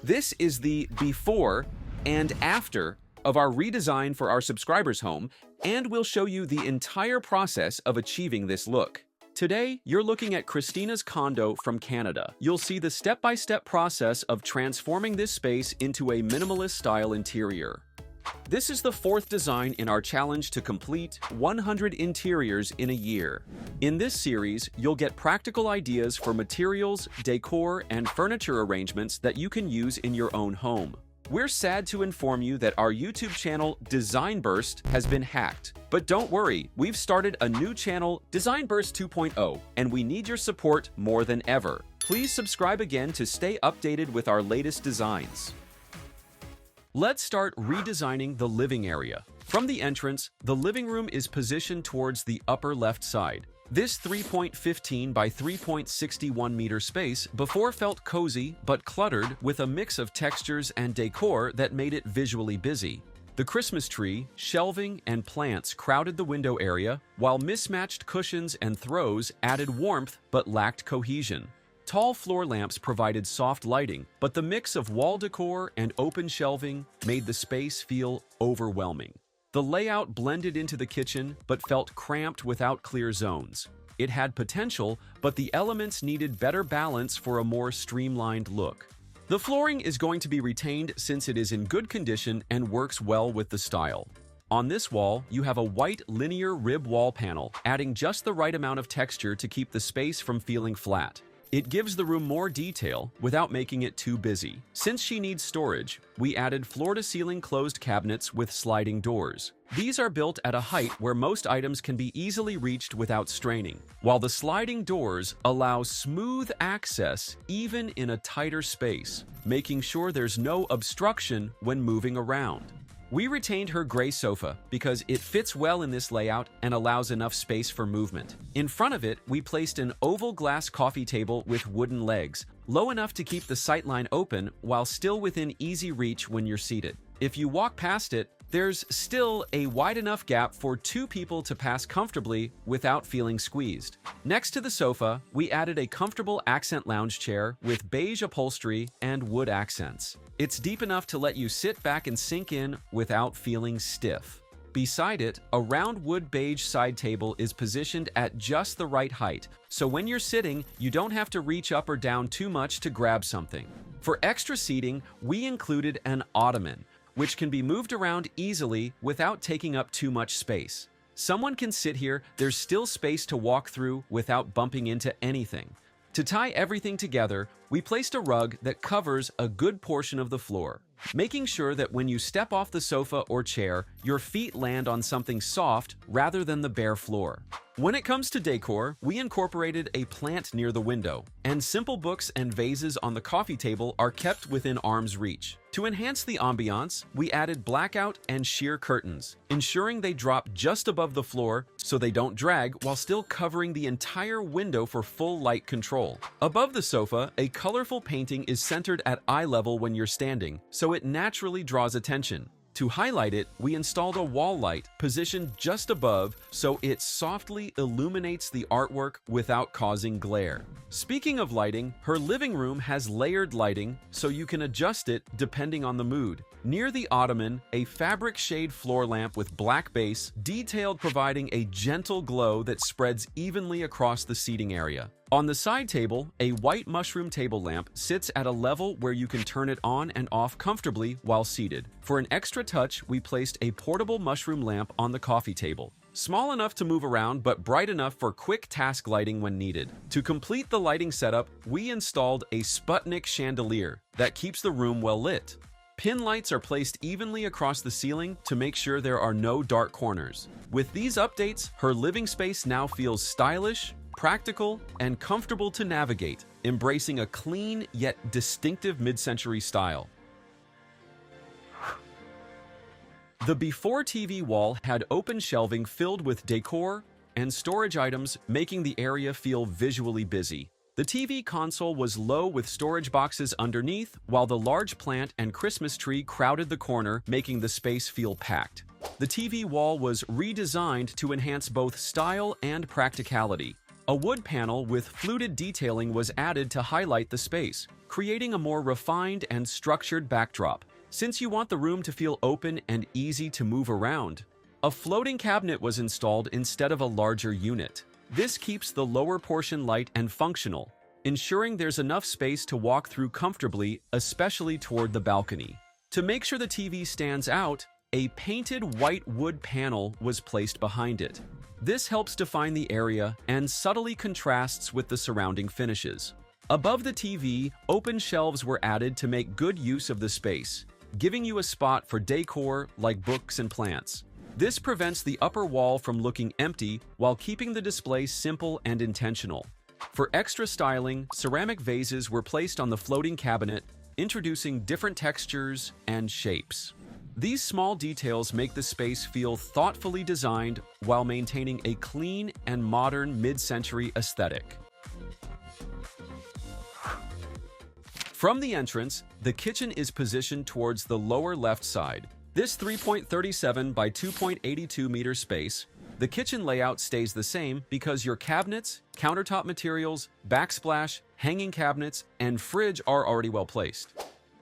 This is the before and after of our redesign for our subscribers' home, and we'll show you the entire process of achieving this look. Today, you're looking at Christina's condo from Canada. You'll see the step-by-step process of transforming this space into a minimalist-style interior. This is the fourth design in our challenge to complete 100 interiors in a year. In this series, you'll get practical ideas for materials, decor, and furniture arrangements that you can use in your own home. We're sad to inform you that our YouTube channel, Design Burst, has been hacked. But don't worry, we've started a new channel, Design Burst 2.0, and we need your support more than ever. Please subscribe again to stay updated with our latest designs. Let's start redesigning the living area. From the entrance, the living room is positioned towards the upper left side. This 3.15 by 3.61 meter space before felt cozy but cluttered with a mix of textures and decor that made it visually busy. The Christmas tree, shelving, and plants crowded the window area, while mismatched cushions and throws added warmth but lacked cohesion. Tall floor lamps provided soft lighting, but the mix of wall decor and open shelving made the space feel overwhelming. The layout blended into the kitchen, but felt cramped without clear zones. It had potential, but the elements needed better balance for a more streamlined look. The flooring is going to be retained since it is in good condition and works well with the style. On this wall, you have a white linear rib wall panel, adding just the right amount of texture to keep the space from feeling flat. It gives the room more detail without making it too busy. Since she needs storage, we added floor-to-ceiling closed cabinets with sliding doors. These are built at a height where most items can be easily reached without straining, while the sliding doors allow smooth access even in a tighter space, making sure there's no obstruction when moving around. We retained her gray sofa because it fits well in this layout and allows enough space for movement. In front of it, we placed an oval glass coffee table with wooden legs, low enough to keep the sightline open while still within easy reach when you're seated. If you walk past it, there's still a wide enough gap for two people to pass comfortably without feeling squeezed. Next to the sofa, we added a comfortable accent lounge chair with beige upholstery and wood accents. It's deep enough to let you sit back and sink in without feeling stiff. Beside it, a round wood beige side table is positioned at just the right height, so when you're sitting, you don't have to reach up or down too much to grab something. For extra seating, we included an ottoman, which can be moved around easily without taking up too much space. Someone can sit here, there's still space to walk through without bumping into anything. To tie everything together, we placed a rug that covers a good portion of the floor, making sure that when you step off the sofa or chair, your feet land on something soft rather than the bare floor. When it comes to decor, we incorporated a plant near the window, and simple books and vases on the coffee table are kept within arm's reach. To enhance the ambiance, we added blackout and sheer curtains, ensuring they drop just above the floor so they don't drag while still covering the entire window for full light control. Above the sofa, a colorful painting is centered at eye level when you're standing, so it naturally draws attention. To highlight it, we installed a wall light positioned just above so it softly illuminates the artwork without causing glare. Speaking of lighting, her living room has layered lighting so you can adjust it depending on the mood. Near the ottoman, a fabric shade floor lamp with black base, detailed providing a gentle glow that spreads evenly across the seating area. On the side table, a white mushroom table lamp sits at a level where you can turn it on and off comfortably while seated. For an extra touch, we placed a portable mushroom lamp on the coffee table. Small enough to move around, but bright enough for quick task lighting when needed. To complete the lighting setup, we installed a Sputnik chandelier that keeps the room well lit. Pin lights are placed evenly across the ceiling to make sure there are no dark corners. With these updates, her living space now feels stylish, practical, and comfortable to navigate, embracing a clean yet distinctive mid-century style. The before TV wall had open shelving filled with decor and storage items, making the area feel visually busy. The TV console was low with storage boxes underneath, while the large plant and Christmas tree crowded the corner, making the space feel packed. The TV wall was redesigned to enhance both style and practicality. A wood panel with fluted detailing was added to highlight the space, creating a more refined and structured backdrop. Since you want the room to feel open and easy to move around, a floating cabinet was installed instead of a larger unit. This keeps the lower portion light and functional, ensuring there's enough space to walk through comfortably, especially toward the balcony. To make sure the TV stands out, a painted white wood panel was placed behind it. This helps define the area and subtly contrasts with the surrounding finishes. Above the TV, open shelves were added to make good use of the space, giving you a spot for decor like books and plants. This prevents the upper wall from looking empty while keeping the display simple and intentional. For extra styling, ceramic vases were placed on the floating cabinet, introducing different textures and shapes. These small details make the space feel thoughtfully designed while maintaining a clean and modern mid-century aesthetic. From the entrance, the kitchen is positioned towards the lower left side. This 3.37 by 2.82 meter space, the kitchen layout stays the same because your cabinets, countertop materials, backsplash, hanging cabinets, and fridge are already well placed.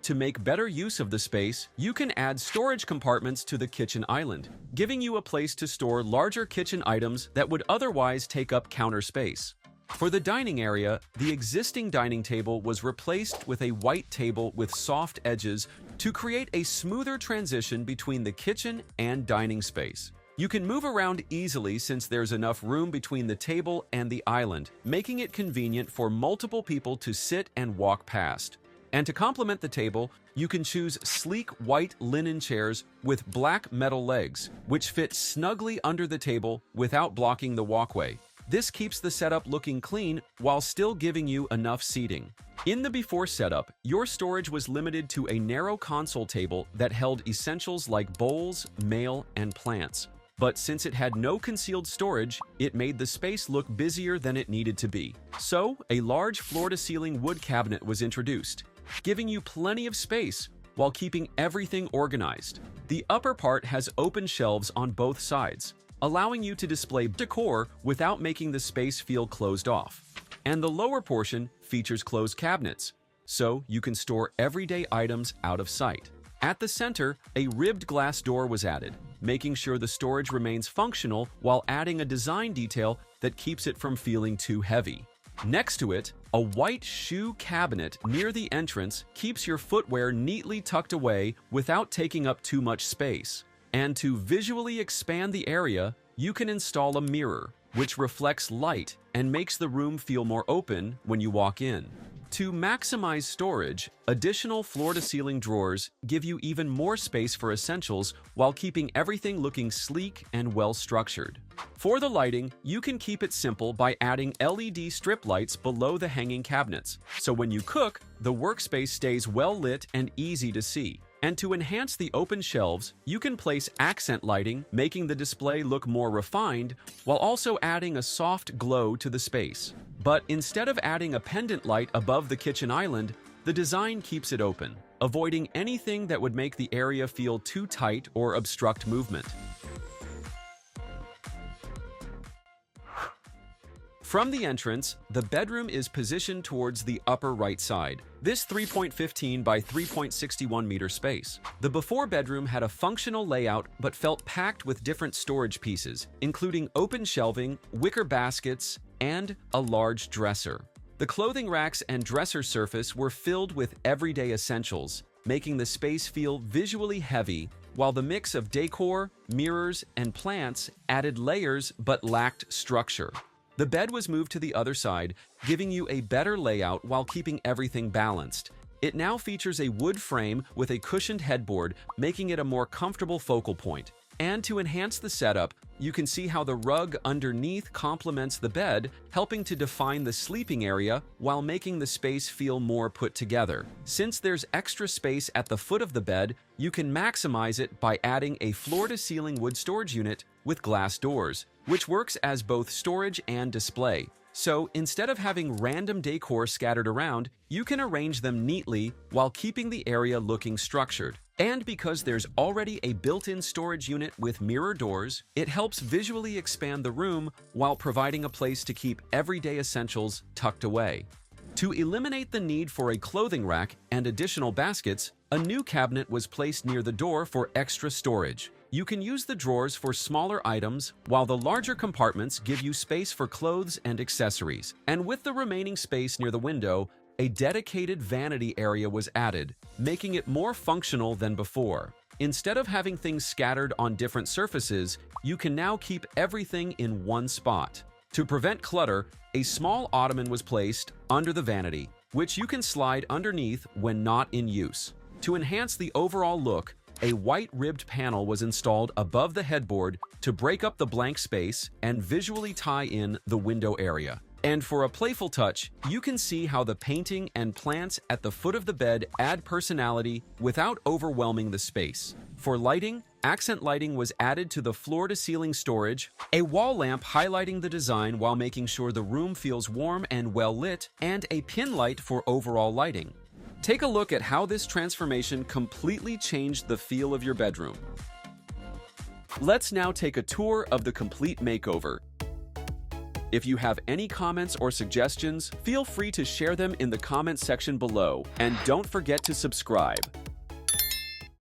To make better use of the space, you can add storage compartments to the kitchen island, giving you a place to store larger kitchen items that would otherwise take up counter space. For the dining area, the existing dining table was replaced with a white table with soft edges to create a smoother transition between the kitchen and dining space. You can move around easily since there's enough room between the table and the island, making it convenient for multiple people to sit and walk past. And to complement the table, you can choose sleek white linen chairs with black metal legs, which fit snugly under the table without blocking the walkway. This keeps the setup looking clean while still giving you enough seating. In the before setup, your storage was limited to a narrow console table that held essentials like bowls, mail, and plants. But since it had no concealed storage, it made the space look busier than it needed to be. So, a large floor-to-ceiling wood cabinet was introduced, giving you plenty of space while keeping everything organized. The upper part has open shelves on both sides, allowing you to display decor without making the space feel closed off. And the lower portion features closed cabinets, so you can store everyday items out of sight. At the center, a ribbed glass door was added, making sure the storage remains functional while adding a design detail that keeps it from feeling too heavy. Next to it, a white shoe cabinet near the entrance keeps your footwear neatly tucked away without taking up too much space. And to visually expand the area, you can install a mirror, which reflects light and makes the room feel more open when you walk in. To maximize storage, additional floor-to-ceiling drawers give you even more space for essentials while keeping everything looking sleek and well-structured. For the lighting, you can keep it simple by adding LED strip lights below the hanging cabinets, so when you cook, the workspace stays well-lit and easy to see. And to enhance the open shelves, you can place accent lighting, making the display look more refined, while also adding a soft glow to the space. But instead of adding a pendant light above the kitchen island, the design keeps it open, avoiding anything that would make the area feel too tight or obstruct movement. From the entrance, the bedroom is positioned towards the upper right side. This 3.15 by 3.61 meter space. The before bedroom had a functional layout but felt packed with different storage pieces, including open shelving, wicker baskets, and a large dresser. The clothing racks and dresser surface were filled with everyday essentials, making the space feel visually heavy, while the mix of decor, mirrors, and plants added layers but lacked structure. The bed was moved to the other side, giving you a better layout while keeping everything balanced. It now features a wood frame with a cushioned headboard, making it a more comfortable focal point. And to enhance the setup, you can see how the rug underneath complements the bed, helping to define the sleeping area while making the space feel more put together. Since there's extra space at the foot of the bed, you can maximize it by adding a floor-to-ceiling wood storage unit with glass doors, which works as both storage and display. So instead of having random decor scattered around, you can arrange them neatly while keeping the area looking structured. And because there's already a built-in storage unit with mirror doors, it helps visually expand the room while providing a place to keep everyday essentials tucked away. To eliminate the need for a clothing rack and additional baskets, a new cabinet was placed near the door for extra storage. You can use the drawers for smaller items, while the larger compartments give you space for clothes and accessories. And with the remaining space near the window, a dedicated vanity area was added, making it more functional than before. Instead of having things scattered on different surfaces, you can now keep everything in one spot. To prevent clutter, a small ottoman was placed under the vanity, which you can slide underneath when not in use. To enhance the overall look, a white ribbed panel was installed above the headboard to break up the blank space and visually tie in the window area. And for a playful touch, you can see how the painting and plants at the foot of the bed add personality without overwhelming the space. For lighting, accent lighting was added to the floor-to-ceiling storage, a wall lamp highlighting the design while making sure the room feels warm and well lit, and a pin light for overall lighting. Take a look at how this transformation completely changed the feel of your bedroom. Let's now take a tour of the complete makeover. If you have any comments or suggestions, feel free to share them in the comment section below, and don't forget to subscribe.